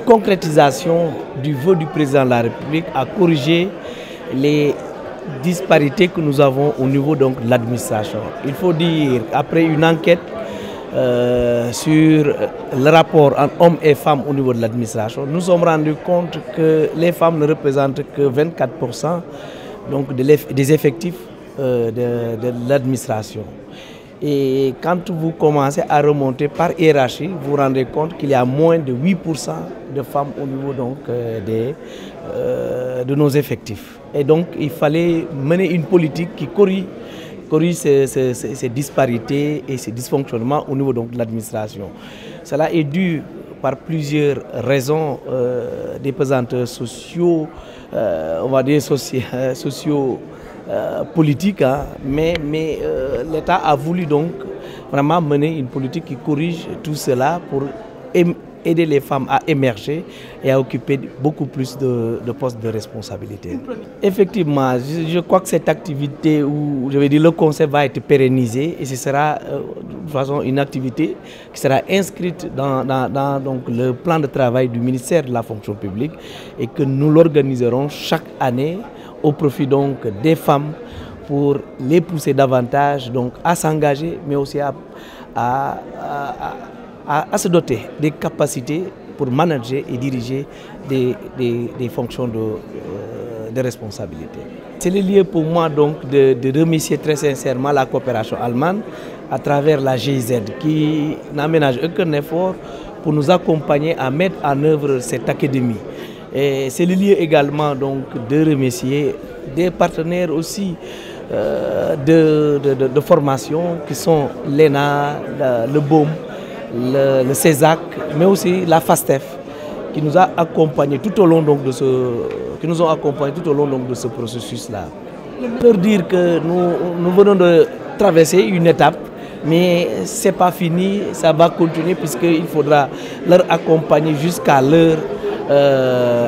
concrétisation du vœu du président de la République à corriger les disparités que nous avons au niveau de l'administration. Il faut dire, après une enquête sur le rapport entre hommes et femmes au niveau de l'administration, nous nous sommes rendus compte que les femmes ne représentent que 24% donc des effectifs de l'administration. Et quand vous commencez à remonter par hiérarchie, vous vous rendez compte qu'il y a moins de 8% de femmes au niveau donc, de nos effectifs. Et donc il fallait mener une politique qui corrige ces disparités et ces dysfonctionnements au niveau donc, de l'administration. Cela est dû par plusieurs raisons, des pesanteurs sociaux, on va dire sociaux, politique, hein, mais l'État a voulu donc vraiment mener une politique qui corrige tout cela pour aider les femmes à émerger et à occuper beaucoup plus de postes de responsabilité. Effectivement, je crois que cette activité, où je vais dire le concept va être pérennisé et ce sera de toute façon une activité qui sera inscrite dans donc, le plan de travail du ministère de la fonction publique et que nous l'organiserons chaque année au profit donc des femmes pour les pousser davantage donc, à s'engager, mais aussi à se doter des capacités pour manager et diriger des fonctions de responsabilité. C'est le lieu pour moi donc de remercier très sincèrement la coopération allemande à travers la GIZ qui n'aménage aucun effort pour nous accompagner à mettre en œuvre cette académie. C'est le lieu également donc, de remercier des partenaires aussi de formation qui sont l'ENA, le BOM, le CESAC, mais aussi la FASTEF qui nous a accompagnés tout au long donc, de ce processus-là. Leur dire que nous venons de traverser une étape, mais ce n'est pas fini, ça va continuer puisqu'il faudra leur accompagner jusqu'à leur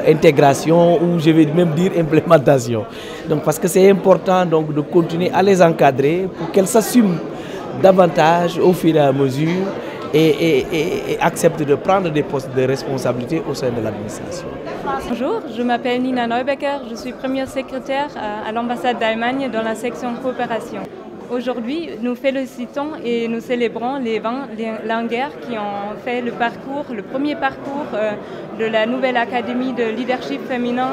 intégration ou je vais même dire implémentation. Donc, parce que c'est important donc, de continuer à les encadrer pour qu'elles s'assument davantage au fur et à mesure et acceptent de prendre des postes de responsabilité au sein de l'administration. Bonjour, je m'appelle Nina Neubecker, je suis première secrétaire à l'ambassade d'Allemagne dans la section coopération. Aujourd'hui, nous félicitons et nous célébrons les 20 langueurs qui ont fait le premier parcours de la nouvelle académie de leadership féminin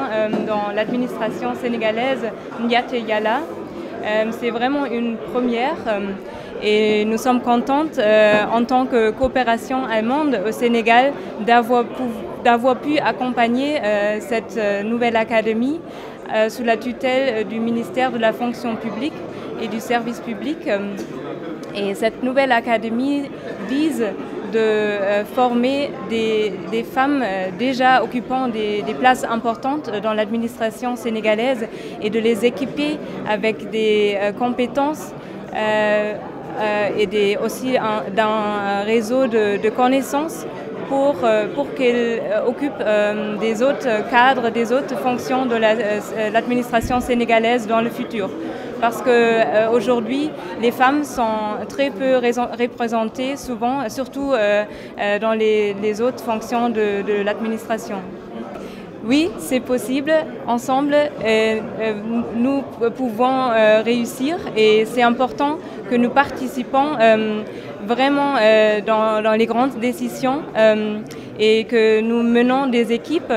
dans l'administration sénégalaise, Ndiaté Yala. C'est vraiment une première et nous sommes contentes en tant que coopération allemande au Sénégal d'avoir pu accompagner cette nouvelle académie sous la tutelle du ministère de la fonction publique et du service public. Et cette nouvelle académie vise de former des femmes déjà occupant des places importantes dans l'administration sénégalaise et de les équiper avec des compétences et aussi d'un réseau de connaissances pour qu'elles occupent des autres cadres, des autres fonctions de l'administration sénégalaise dans le futur. Parce qu'aujourd'hui, les femmes sont très peu représentées, souvent, surtout dans les autres fonctions de l'administration. Oui, c'est possible. Ensemble, nous pouvons réussir et c'est important que nous participons vraiment dans les grandes décisions et que nous menons des équipes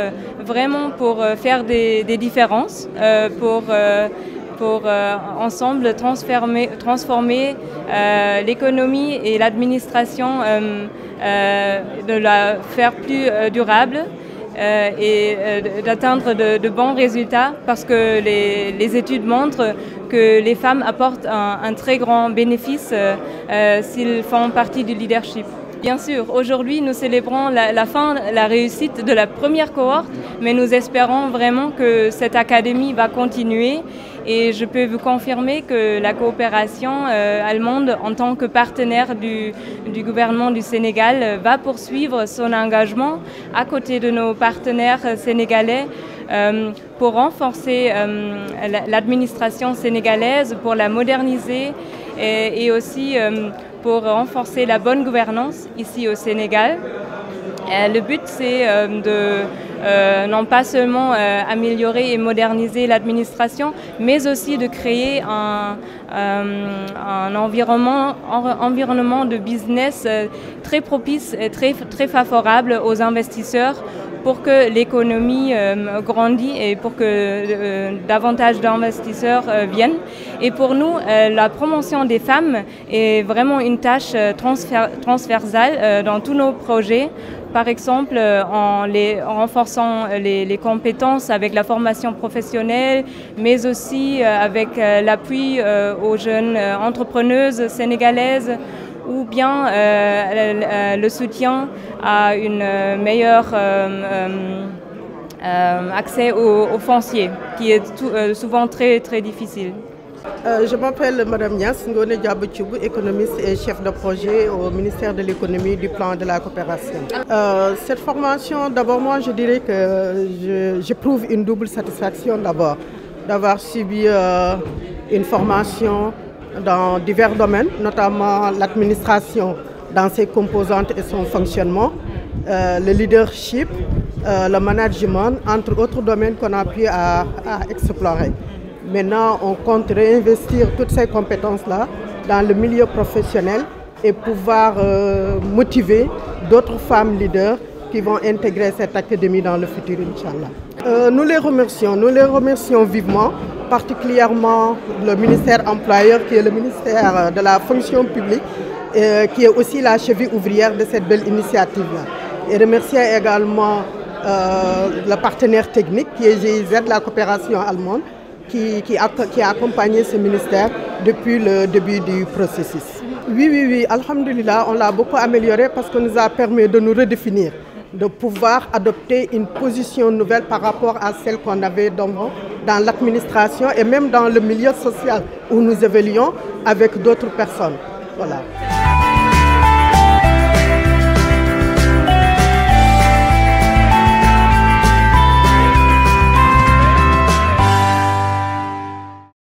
vraiment pour faire des différences, pour ensemble transformer l'économie et l'administration, de la faire plus durable et d'atteindre de bons résultats parce que les études montrent que les femmes apportent un très grand bénéfice s'ils font partie du leadership. Bien sûr, aujourd'hui nous célébrons la réussite de la première cohorte, mais nous espérons vraiment que cette académie va continuer et je peux vous confirmer que la coopération allemande en tant que partenaire du gouvernement du Sénégal va poursuivre son engagement à côté de nos partenaires sénégalais pour renforcer l'administration sénégalaise, pour la moderniser et aussi pour renforcer la bonne gouvernance ici au Sénégal. Le but, c'est non pas seulement améliorer et moderniser l'administration, mais aussi de créer un environnement de business très propice et très favorable aux investisseurs pour que l'économie grandisse et pour que davantage d'investisseurs viennent. Et pour nous, la promotion des femmes est vraiment une tâche transversale dans tous nos projets. Par exemple, en renforçant les compétences avec la formation professionnelle, mais aussi avec l'appui aux jeunes entrepreneuses sénégalaises, ou bien le soutien à une meilleure accès au foncier, qui est souvent très difficile. Je m'appelle Madame Niass Ngone Diabo-Thioub, économiste et chef de projet au ministère de l'économie, du plan de la coopération. Cette formation, d'abord moi je dirais que j'éprouve une double satisfaction d'abord, d'avoir subi une formation dans divers domaines, notamment l'administration dans ses composantes et son fonctionnement, le leadership, le management, entre autres domaines qu'on a pu à explorer. Maintenant, on compte réinvestir toutes ces compétences-là dans le milieu professionnel et pouvoir motiver d'autres femmes leaders qui vont intégrer cette académie dans le futur, Inch'Allah. Nous les remercions vivement, particulièrement le ministère employeur qui est le ministère de la fonction publique, qui est aussi la cheville ouvrière de cette belle initiative-là. Et remercier également le partenaire technique qui est GIZ, la coopération allemande, qui a accompagné ce ministère depuis le début du processus. Oui, alhamdulillah, on l'a beaucoup amélioré parce que nous a permis de nous redéfinir, de pouvoir adopter une position nouvelle par rapport à celle qu'on avait dans l'administration et même dans le milieu social où nous évoluons avec d'autres personnes. Voilà.